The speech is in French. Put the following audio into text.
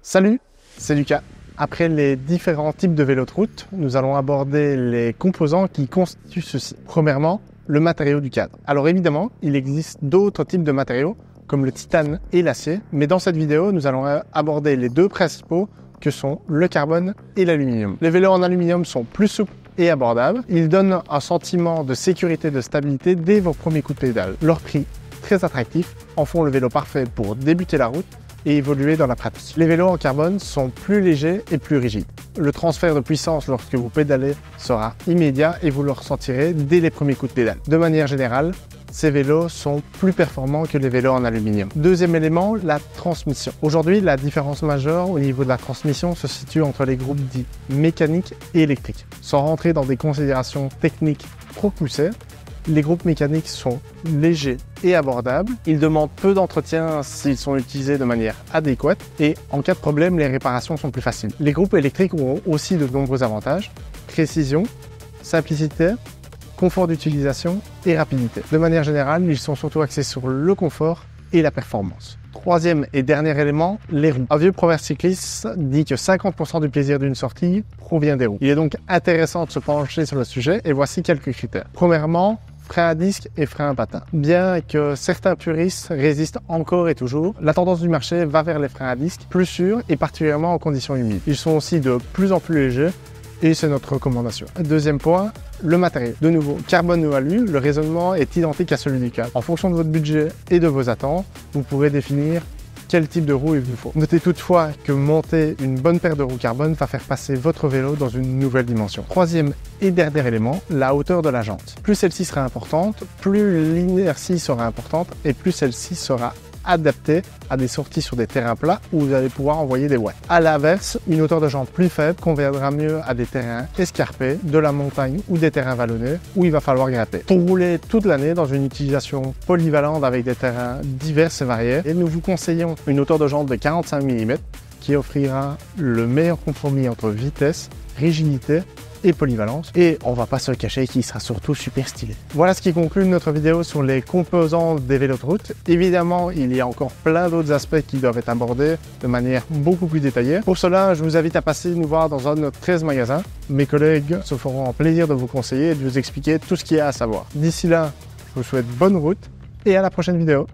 Salut, c'est Lucas. Après les différents types de vélos de route, nous allons aborder les composants qui constituent ceci. Premièrement, le matériau du cadre. Alors évidemment, il existe d'autres types de matériaux, comme le titane et l'acier, mais dans cette vidéo, nous allons aborder les deux principaux que sont le carbone et l'aluminium. Les vélos en aluminium sont plus souples et abordables. Ils donnent un sentiment de sécurité et de stabilité dès vos premiers coups de pédale. Leur prix, très attractif, en font le vélo parfait pour débuter la route et évoluer dans la pratique. Les vélos en carbone sont plus légers et plus rigides. Le transfert de puissance lorsque vous pédalez sera immédiat et vous le ressentirez dès les premiers coups de pédale. De manière générale, ces vélos sont plus performants que les vélos en aluminium. Deuxième élément, la transmission. Aujourd'hui, la différence majeure au niveau de la transmission se situe entre les groupes dits mécaniques et électriques. Sans rentrer dans des considérations techniques trop poussées, les groupes mécaniques sont légers et abordables. Ils demandent peu d'entretien s'ils sont utilisés de manière adéquate et en cas de problème, les réparations sont plus faciles. Les groupes électriques ont aussi de nombreux avantages: précision, simplicité, confort d'utilisation et rapidité. De manière générale, ils sont surtout axés sur le confort et la performance. Troisième et dernier élément, les roues. Un vieux proverbe cycliste dit que 50% du plaisir d'une sortie provient des roues. Il est donc intéressant de se pencher sur le sujet et voici quelques critères. Premièrement, frein à disque et frein à patin. Bien que certains puristes résistent encore et toujours, la tendance du marché va vers les freins à disque plus sûrs et particulièrement en conditions humides. Ils sont aussi de plus en plus légers et c'est notre recommandation. Deuxième point, le matériel. De nouveau, carbone ou alu, le raisonnement est identique à celui du cadre. En fonction de votre budget et de vos attentes, vous pourrez définir quel type de roue il vous faut. Notez toutefooi que monter une bonne paire de roues carbone va faire passer votre vélo dans une nouvelle dimension. Troisième et dernier élément, la hauteur de la jante. Plus celle-ci sera importante, plus l'inertie sera importante et plus celle-ci sera adaptée à des sorties sur des terrains plats où vous allez pouvoir envoyer des watts. À l'inverse, une hauteur de jante plus faible conviendra mieux à des terrains escarpés, de la montagne ou des terrains vallonnés où il va falloir grimper. Pour rouler toute l'année dans une utilisation polyvalente avec des terrains divers et variés, et nous vous conseillons une hauteur de jante de 45 mm qui offrira le meilleur compromis entre vitesse, rigidité et polyvalence, et on va pas se le cacher qu'il sera surtout super stylé. Voilà ce qui conclut notre vidéo sur les composants des vélos de route. Évidemment, il y a encore plein d'autres aspects qui doivent être abordés de manière beaucoup plus détaillée. Pour cela, je vous invite à passer nous voir dans un de nos 13 magasins. Mes collègues se feront un plaisir de vous conseiller et de vous expliquer tout ce qu'il y a à savoir. D'ici là, je vous souhaite bonne route et à la prochaine vidéo.